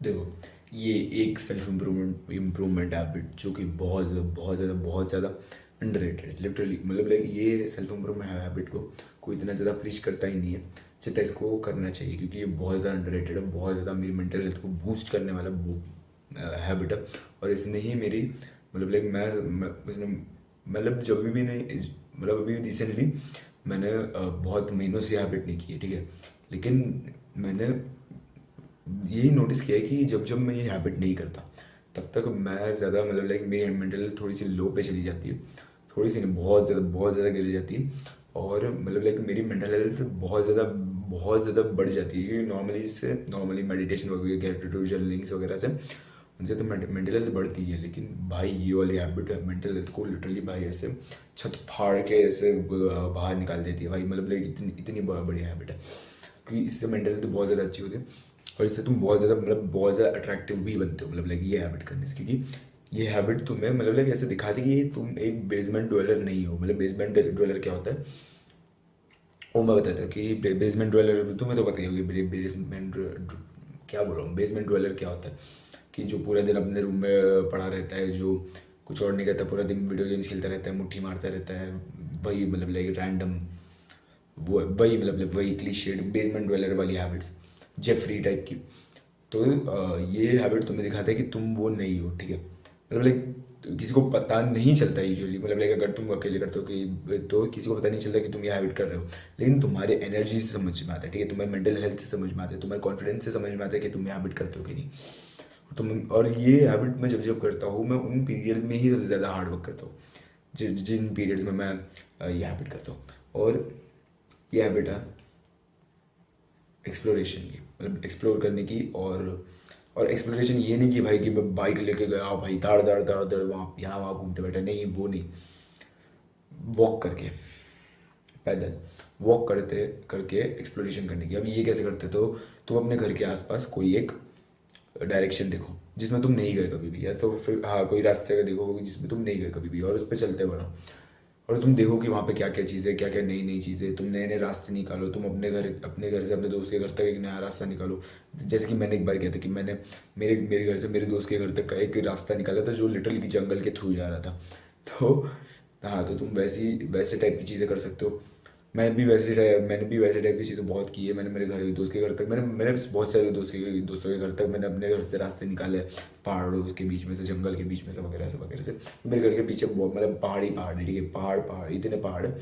देखो, ये एक सेल्फ इम्प्रूवमेंट इम्प्रूवमेंट हैबिट जो कि बहुत ज़्यादा अंडररेटेड है लिटरली। मतलब लाइक ये सेल्फ इम्प्रूवमेंट हैबिट को कोई इतना ज़्यादा प्रीच करता ही नहीं है जितना इसको करना चाहिए, क्योंकि ये बहुत ज़्यादा अंडररेटेड है, बहुत ज़्यादा मेरी मेंटल हेल्थ को बूस्ट करने वाला हैबिट है। और इसने ही मेरी मतलब लाइक इसने मतलब जब भी नहीं, मतलब अभी रिसेंटली मैंने बहुत महीनों से हैबिट नहीं की है, ठीक है। लेकिन मैंने यही नोटिस किया है कि जब जब मैं ये हैबिट नहीं करता तब तक मैं ज़्यादा मतलब लाइक मेरी मेंटल थोड़ी सी लो पे चली जाती है, थोड़ी सी नहीं, बहुत ज़्यादा गिर जाती है। और मतलब लाइक मेरी मेंटल हेल्थ बहुत ज़्यादा बढ़ जाती है, क्योंकि नॉर्मली मेडिटेशन वगैरह, ग्रेटिट्यूड जर्नलिंग्स वगैरह से उनसे तो मेंटल हेल्थ बढ़ती है। लेकिन भाई ये वाली हैबिट है मेंटल हेल्थ को लिटरली भाई ऐसे छत फाड़ के ऐसे बाहर निकाल देती है भाई। मतलब लाइक इतनी इतनी बड़ी हैबिट है, क्योंकि इससे मेंटल हेल्थ बहुत ज़्यादा अच्छी होती है। और इससे तुम बहुत ज़्यादा अट्रैक्टिव भी बनते हो, मतलब लाइक ये हैबिट करने से, क्योंकि ये हैबिट तुम्हें मतलब लाइक ऐसे दिखाती है कि तुम एक बेसमेंट ड्वेलर नहीं हो। मतलब बेसमेंट ड्वेलर क्या होता है वो मैं बताता हूँ कि बेसमेंट ड्वेलर तुम्हें तो पता ही होगी। बेसमेंट क्या बोल रहा हूँ, बेसमेंट ड्वेलर क्या होता है कि जो पूरा दिन अपने रूम में पड़ा रहता है, जो कुछ और नहीं करता, पूरा दिन वीडियो गेम्स खेलता रहता है, मुट्ठी मारता रहता है, वही मतलब लाइक रैंडम, वो वही मतलब वही क्लीशेड बेसमेंट ड्वेलर वाली हैबिट्स, जेफरी टाइप की। तो ये हैबिट तुम्हें दिखाता है कि तुम वो नहीं हो, ठीक है। मतलब लाइक किसी को पता नहीं चलता यूजुअली, मतलब लाइक अगर तुम अकेले करते हो कि तो किसी को पता नहीं चलता कि तुम ये हैबिट कर रहे हो। लेकिन तुम्हारे एनर्जी से समझ में आता है, ठीक है, तुम्हारे मेंटल हेल्थ से समझ में आता है, तुम्हारे कॉन्फिडेंस से समझ में आता है कि तुम ये हैबिट करते हो कि नहीं। और ये हैबिट मैं जब जब करता हूँ, मैं उन पीरियड्स में ही सबसे ज़्यादा हार्ड वर्क करता हूँ, जिन पीरियड्स में मैं ये हैबिट करता हूँ। और ये हैबिट है एक्सप्लोरेशन की, मतलब एक्सप्लोर करने की। और एक्सप्लोरेशन ये नहीं कि भाई कि मैं बाइक लेके गया भाई दाड़ दाड़ दाड़ दाड़ वहाँ यहाँ वहाँ घूमते बैठे, नहीं वो नहीं। वॉक करके, पैदल वॉक करते करके एक्सप्लोरेशन करने की। अब ये कैसे करते, तो तुम अपने घर के आसपास कोई एक डायरेक्शन देखो जिसमें तुम नहीं गए कभी भी, या तो फिर हाँ कोई रास्ते का देखो जिसमें तुम नहीं गए कभी भी, और उस पर चलते बनो। और तुम देखो कि वहाँ पे क्या क्या चीज़ें, क्या क्या नई नई चीज़ें, तुम नए नए रास्ते निकालो। तुम अपने घर से अपने दोस्त के घर तक एक नया रास्ता निकालो। जैसे कि मैंने एक बार किया था कि मैंने मेरे मेरे घर से मेरे दोस्त के घर तक का एक रास्ता निकाला था जो लिटरली जंगल के थ्रू जा रहा था। तो हाँ, तो तुम वैसे टाइप की चीज़ें कर सकते हो। मैंने भी वैसे टाइप की चीज़ें बहुत की है। मैंने मेरे घर दोस्त के घर तक, मैंने बहुत सारे दोस्तों के घर तक मैंने अपने घर से रास्ते निकाले, पहाड़ों के बीच में से, जंगल के बीच में से वगैरह से। मेरे घर के पीछे बहुत मतलब पहाड़ है, ठीक है, पहाड़ इतने पहाड़ है,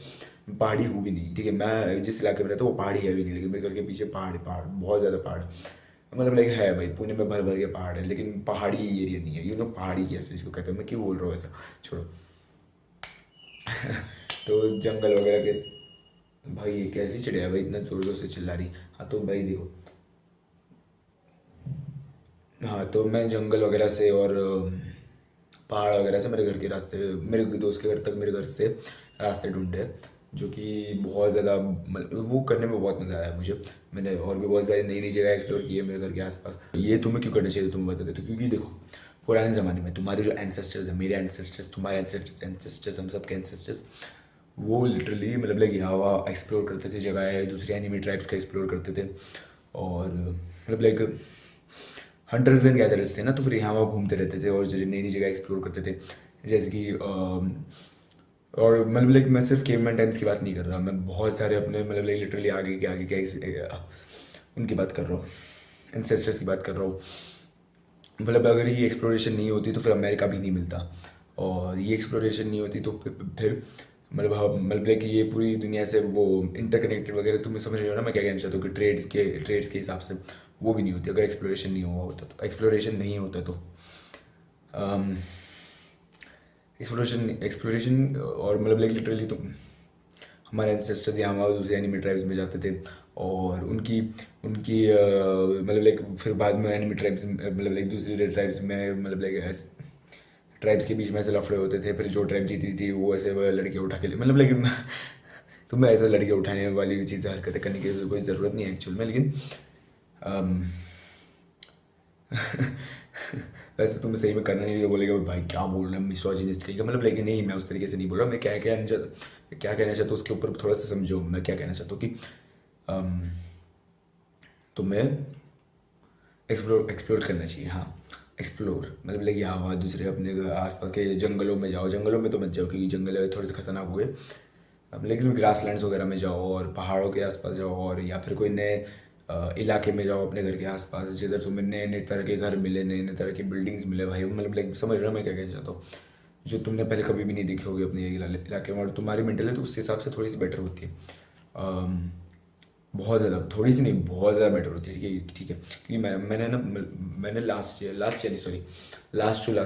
पहाड़ी हूँ भी नहीं, ठीक है। मैं जिस इलाके में रहता हूँ वो पहाड़ी है भी नहीं, लेकिन मेरे घर के पीछे पहाड़ बहुत ज़्यादा पहाड़ मतलब लाइक है भाई। पुणे में भर भर के पहाड़ है, लेकिन पहाड़ी एरिया नहीं है, पहाड़ी कैसे इसको कहते हैं, मैं क्यों बोल रहा हूँ ऐसा, छोड़ो। तो जंगल वगैरह के, भाई ये कैसी चिड़िया है भाई, इतना जोर जोर से चिल्ला रही। हाँ तो भाई देखो, हाँ तो मैं जंगल वगैरह से और पहाड़ वगैरह से मेरे घर के रास्ते, मेरे दोस्त के घर तक मेरे घर से रास्ते ढूंढे, जो कि बहुत ज़्यादा वो करने में बहुत मज़ा आया मुझे। मैंने और भी बहुत सारी नई नई जगह एक्सप्लोर की है मेरे घर के आसपास। ये तुम्हें क्यों करना चाहिए तुम्हें बता देते, क्योंकि देखो पुराने ज़माने में तुम्हारे जो एंसेस्टर्स हैं, मेरे एंसेस्टर्स, तुम्हारे एंसेस्टर्स, हम सब के एंसेस्टर्स, वो लिटरली मतलब लाइक यहाँ वहाँ एक्सप्लोर करते थे, जगह है दूसरे एनिमी ट्राइब्स का एक्सप्लोर करते थे। और मतलब लाइक हंटर्स एंड गैदरर्स थे ना, तो फिर यहाँ वहाँ घूमते रहते थे और नई नई जगह एक्सप्लोर करते थे। जैसे कि और मतलब लाइक मैं सिर्फ केवमैन टाइम्स की बात नहीं कर रहा, मैं बहुत सारे अपने मतलब लाइक लिटरली आगे के उनकी बात कर रहा हूँ, एंसेस्टर्स की बात कर रहा हूँ। मतलब अगर ये एक्सप्लोरेशन नहीं होती तो फिर अमेरिका भी नहीं मिलता, और ये एक्सप्लोरेशन नहीं होती तो फिर मतलब मतलब लाइक ये पूरी दुनिया से वो इंटरकनेक्टेड वगैरह, तुम्हें समझ रहे हो ना मैं क्या कहना चाहता हूँ, कि ट्रेड्स के हिसाब से वो भी नहीं होती अगर एक्सप्लोरेशन नहीं हुआ होता, तो एक्सप्लोरेशन नहीं होता तो एक्सप्लोरेशन एक्सप्लोरेशन और मतलब लाइक लिटरली तो हमारे एंसेस्टर्स यहाँ वहाँ दूसरे एनिमी ट्राइब्स में जाते थे, और उनकी उनकी मतलब लाइक फिर बाद में एनिमी ट्राइब्स मतलब लाइक दूसरी ट्राइब्स में मतलब लाइक ट्राइब्स के बीच में ऐसे लफड़े होते थे, फिर जो ट्राइब जीती थी वो ऐसे वो लड़के उठा के मतलब लाइक तो मैं ऐसा लड़के उठाने वाली चीज़ें हरकतें करने की कोई ज़रूरत नहीं है एक्चुअल में। लेकिन अम, वैसे तुम सही में करना नहीं तो बोलेगा भाई क्या बोल रहे हैं मिसोजिनिस्ट कहीं का, मतलब लेकिन नहीं, मैं उस तरीके से नहीं बोल रहा। मैं क्या कहना चाहता हूँ उसके ऊपर थोड़ा सा समझो। मैं क्या कहना चाहता हूँ कि अम, तुम्हें एक्सप्लोर करना चाहिए, हाँ। एक्सप्लोर मतलब लाइक यहाँ वहाँ दूसरे अपने आसपास के जंगलों में जाओ। जंगलों में तो मत जाओ क्योंकि जंगल थोड़े से खतरनाक हुए। अब लेकिन ग्रास लैंड्स वगैरह में जाओ और पहाड़ों के आसपास जाओ, और या फिर कोई नए इलाके में जाओ अपने घर के आसपास, जिधर तुम्हें नए नए तरह के घर मिले, नए नए तरह की बिल्डिंग्स मिले भाई। मतलब लाइक समझ रहे हो मैं क्या कहना चाहता हूँ, जो तुमने पहले कभी भी नहीं देखे होगे अपने इलाके में, और तुम्हारी मेंटल हेल्थ उस हिसाब से थोड़ी सी बेटर होती है। अम, बहुत ज़्यादा, थोड़ी सी नहीं, बहुत ज़्यादा बेटर होती है, ठीक है, ठीक है। क्योंकि मैंने लास्ट ईयर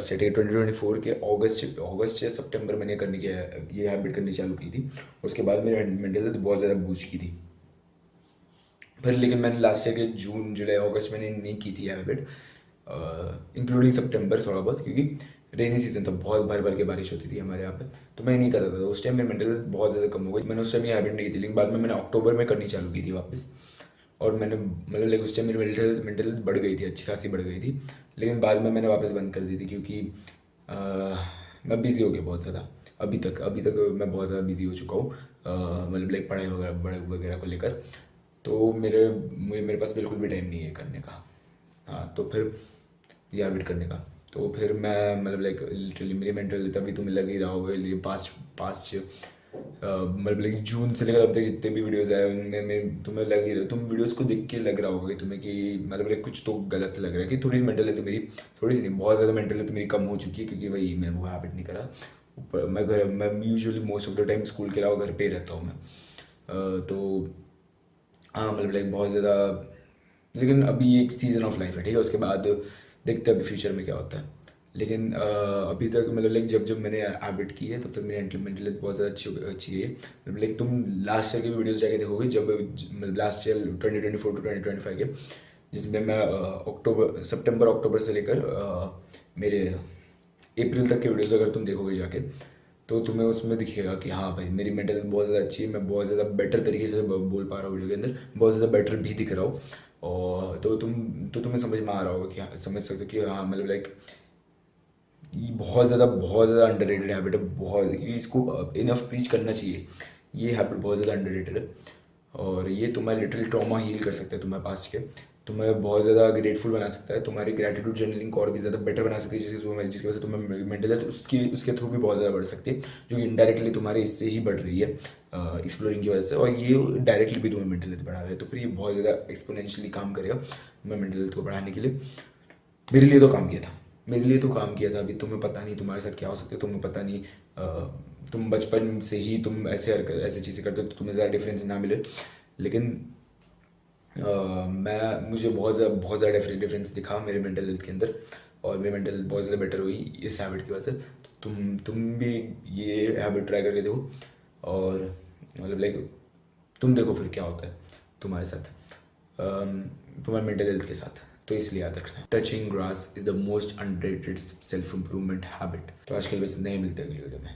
ठीक है 2024 के अगस्त या सितंबर मैंने करने की ये हैबिट करनी चालू की थी। उसके बाद मेरी मेंटल हेल्थ बहुत ज़्यादा बूस्ट की थी। फिर लेकिन मैंने लास्ट ईयर के जून जुलाई अगस्त मैंने नहीं की थी हैबिट, इंक्लूडिंग सितंबर थोड़ा बहुत, क्योंकि रेनी सीजन था, बहुत भर भर के बारिश होती थी हमारे यहाँ पे, तो मैं नहीं करता था। उस टाइम मेरी मेंटल हेल्थ बहुत ज़्यादा कम हो गई। मैंने उस टाइम ये हैबिट नहीं की थी, लेकिन बाद में मैंने अक्टूबर में करनी चालू की थी वापस। और मैंने मतलब लाइक उस टाइम मेरी मेंटल हेल्थ बढ़ गई थी, अच्छी खासी बढ़ गई थी। लेकिन बाद में मैंने वापस बंद कर दी थी, क्योंकि अ, मैं बिज़ी हो गया बहुत ज़्यादा। अभी तक मैं बहुत ज़्यादा बिज़ी हो चुका हूँ, मतलब लाइक पढ़ाई वगैरह वगैरह को लेकर। तो मेरे पास बिल्कुल भी टाइम नहीं है करने का। हाँ, तो फिर ये हैबिट करने का, तो फिर मैं मतलब लाइक लिटरली मेरी मेंटल तभी तुम्हें लग ही रहा होगा ये पास्ट पास्ट मतलब लाइक जून से लेकर अब तक जितने भी वीडियोस आए उनमें तुम्हें लग ही रहा, तुम वीडियोस को देख के लग रहा होगा कि तुम्हें कि मतलब लाइक कुछ तो गलत लग रहा है, कि थोड़ी सी मेंटल हेल्थ मेरी, थोड़ी सी नहीं बहुत ज़्यादा मेंटल हेल्थ मेरी कम हो चुकी है, क्योंकि भाई मैं वो हैबिट नहीं करा। मैं usually most of the time school के अलावा घर पे ही रहता हूँ मैं। तो हाँ मतलब लाइक बहुत ज़्यादा, लेकिन अभी एक सीज़न ऑफ लाइफ है, ठीक है। उसके बाद देखते हैं अभी फ्यूचर में क्या होता है। लेकिन अभी तक मतलब लाइक जब जब मैंने हैबिट की है तब तक मेरी मेंटल हेल्थ बहुत ज़्यादा अच्छी है। मतलब लाइक तुम लास्ट ईयर की वीडियोस जाके देखोगे, जब मतलब लास्ट ईयर 2024 टू 2025 के, जिसमें मैं सितंबर अक्टूबर से लेकर मेरे अप्रैल तक के वीडियोस अगर तुम देखोगे जाके, तो तुम्हें उसमें दिखेगा कि हाँ भाई मेरी मेंटल हेल्थ बहुत ज़्यादा अच्छी है, मैं बहुत ज़्यादा बेटर तरीके से बोल पा रहा हूँ वीडियो के अंदर, बहुत ज़्यादा बेटर भी दिख रहा हूँ। और तो तुम्हें समझ में आ रहा होगा कि हाँ, समझ सकते हो कि हाँ मतलब लाइक ये बहुत ज़्यादा अंडररेटेड हैबिट है, बहुत, क्योंकि इसको इनफ प्रीच करना चाहिए। ये हैबिट बहुत ज़्यादा अंडररेटेड है, और ये तुम्हारे लिटरली ट्रॉमा हील कर सकता है तुम्हारे पास्ट के, तुम्हें बहुत ज़्यादा ग्रेटफुल बना सकता है, तुम्हारी ग्रेटिट्यूड जर्नलिंग को और भी ज़्यादा बेटर बना सकती है, जिसकी वजह से तुम्हें मेंटल हेल्थ उसके थ्रू भी बहुत ज़्यादा बढ़ सकती है, जो कि इनडायरेक्टली तुम्हारे इससे ही बढ़ रही है एक्सप्लोरिंग की वजह से, और ये डायरेक्टली भी तुम्हें मेंटल हेल्थ बढ़ा रहा है। तो फिर ये बहुत ज़्यादा एक्सपोनेंशियली काम करेगा तुम्हें मेंटल हेल्थ को बढ़ाने के लिए। मेरे लिए तो काम किया था, मेरे लिए तो काम किया था। अभी तुम्हें पता नहीं तुम्हारे साथ क्या हो सकता है, तुम्हें पता नहीं तुम बचपन से ही तुम ऐसे चीज़ें करते हो तो तुम्हें ज़्यादा डिफरेंस ना मिले, लेकिन मुझे बहुत ज़्यादा डिफरेंस दिखा मेरे मेंटल हेल्थ के अंदर, और मेरी मेंटल हेल्थ बहुत ज़्यादा बेटर हुई इस हैबिट की वजह से। तो तुम भी ये हैबिट ट्राई करके देखो, और मतलब लाइक तुम देखो फिर क्या होता है तुम्हारे साथ, तुम्हारे मेंटल हेल्थ के साथ। तो इसलिए याद रखना, touching grass is the most underrated self improvement habit. तो आज के लिए बस नहीं, मिलते अगली वीडियो में।